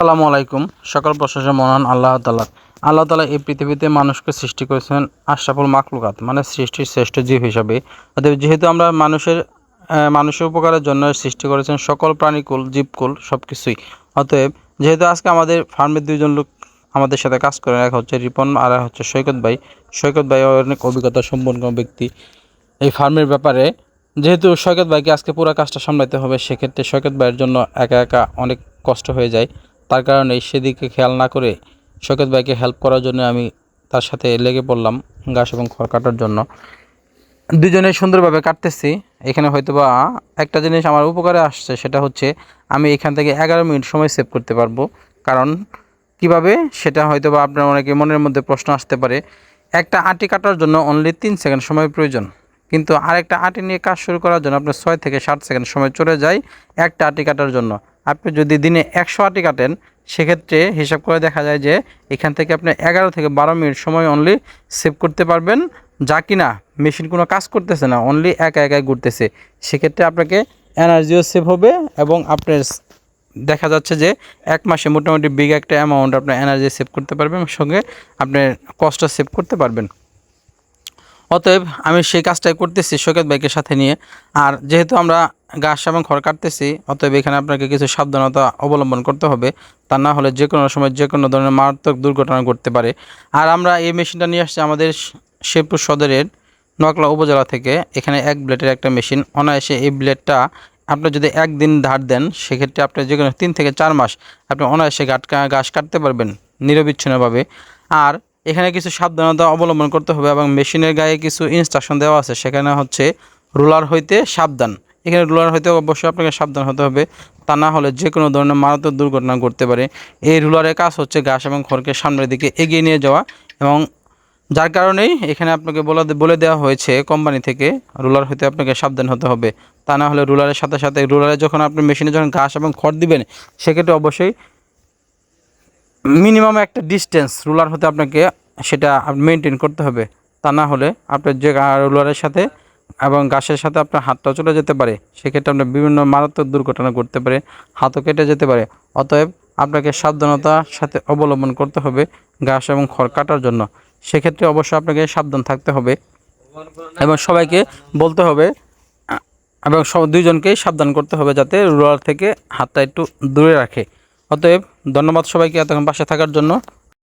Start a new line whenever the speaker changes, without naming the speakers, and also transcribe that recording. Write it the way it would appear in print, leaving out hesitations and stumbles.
আসসালামু আলাইকুম। সকল প্রশংসা মহান আল্লাহ তাআলার। আল্লাহ তাআলা এই পৃথিবীতে মানুষকে সৃষ্টি করেছেন আশরাফুল মাখলুকাত, মানে সৃষ্টির শ্রেষ্ঠ জীব হিসাবে। অতএব যেহেতু আমরা মানুষের উপকারের জন্য সৃষ্টি করেছেন সকল প্রাণীকুল জীবকুল সব কিছুই। অতএব যেহেতু আজকে আমাদের ফার্মের দুইজন লোক আমাদের সাথে কাজ করে, এক হচ্ছে রিপন আর এক হচ্ছে সৈকত ভাই। সৈকত ভাই অনেক অভিজ্ঞতা সম্পন্ন ব্যক্তি এই ফার্মের ব্যাপারে। যেহেতু সৈকত ভাইকে আজকে পুরো কাজটা সামলাতে হবে, সেক্ষেত্রে সৈকত ভাইয়ের জন্য একা একা অনেক কষ্ট হয়ে যায়। তার কারণে সেদিকে খেয়াল না করে সৈকত ভাইকে হেল্প করার জন্য আমি তার সাথে লেগে পড়লাম ঘাস এবং খড় কাটার জন্য। দুজনে সুন্দরভাবে কাটতেছি। এখানে হয়তোবা একটা জিনিস আমার উপকারে আসছে, সেটা হচ্ছে আমি এখান থেকে 11 মিনিট সময় সেভ করতে পারবো। কারণ কিভাবে, সেটা হয়তোবা আপনার অনেকে মনের মধ্যে প্রশ্ন আসতে পারে। একটা আটি কাটার জন্য অনলি 3 সেকেন্ড সময় প্রয়োজন, কিন্তু আরেকটা আটি নিয়ে কাজ শুরু করার জন্য আপনার 6 থেকে 7 সেকেন্ড সময় চলে যায় একটা আটি কাটার জন্য। আপনি যদি দিনে 100 আটি কাটেন, সেক্ষেত্রে হিসাব করে দেখা যায় যে এখান থেকে আপনি 11 থেকে 12 মিনিট সময় অনলি সেভ করতে পারবেন, যা কিনা মেশিন কোনো কাজ করতেছে না, অনলি একা একাই ঘুরতেছে। সেক্ষেত্রে আপনাকে এনার্জিও সেভ হবে এবং আপনার দেখা যাচ্ছে যে 1 মাসে মোটামুটি বিগ একটা অ্যামাউন্ট আপনার এনার্জি সেভ করতে পারবেন, সঙ্গে আপনার কষ্ট সেভ করতে পারবেন। অতএব আমি সেই কাজটাই করতেছি সৈকত ভাইকে সাথে নিয়ে। আর যেহেতু আমরা ঘাস এবং খড় কাটতেছি, অতএব এখানে আপনাকে কিছু সাবধানতা অবলম্বন করতে হবে, তা না হলে যে কোনো সময় যে কোনো ধরনের মারাত্মক দুর্ঘটনা ঘটতে পারে। আর আমরা এই মেশিনটা নিয়ে আসছি আমাদের শেরপুর সদরের নোয়াকলা উপজেলা থেকে। এখানে 1 ব্লেডের একটা মেশিন, অনায়াসে এই ব্লেডটা আপনি যদি একদিন ধার দেন, সেক্ষেত্রে আপনি যে কোনো 3 থেকে 4 মাস আপনি অনায়াসে ঘাস কাটতে পারবেন নিরবিচ্ছিন্নভাবে। আর এখানে কিছু সাবধানতা অবলম্বন করতে হবে এবং মেশিনের গায়ে কিছু ইনস্ট্রাকশন দেওয়া আছে, সেখানে হচ্ছে রোলার হইতে সাবধান। এখানে রোলার হইতে অবশ্যই আপনাকে সাবধান হতে হবে, তা না হলে যে কোনো ধরনের মারাত্মক দুর্ঘটনা ঘটতে পারে। এই রোলারের কাজ হচ্ছে ঘাস এবং খড়কে সামনের দিকে এগিয়ে নিয়ে যাওয়া, এবং যার কারণেই এখানে আপনাকে বলে দেওয়া হয়েছে কোম্পানি থেকে রোলার হইতে আপনাকে সাবধান হতে হবে। তা না হলে রোলারের সাথে সাথে রোলারে যখন আপনি মেশিনে যখন ঘাস এবং খড় দিবেন, সেক্ষেত্রে অবশ্যই মিনিমাম একটা ডিস্টেন্স রুলার হতে আপনাকে সেটা মেনটেন করতে হবে। তা না হলে আপনার যে রুলারের সাথে এবং ঘাসের সাথে আপনার হাতটাও চলে যেতে পারে, সেক্ষেত্রে আপনার বিভিন্ন মারাত্মক দুর্ঘটনা ঘটতে পারে, হাতও কেটে যেতে পারে। অতএব আপনাকে সাবধানতার সাথে অবলম্বন করতে হবে ঘাস এবং খড় কাটার জন্য। সেক্ষেত্রে অবশ্যই আপনাকে সাবধান থাকতে হবে এবং সবাইকে বলতে হবে, এবং দুইজনকেই সাবধান করতে হবে যাতে রুলার থেকে হাতটা একটু দূরে রাখে। অতএব ধন্যবাদ সবাইকে এতক্ষণ পাশে থাকার জন্য।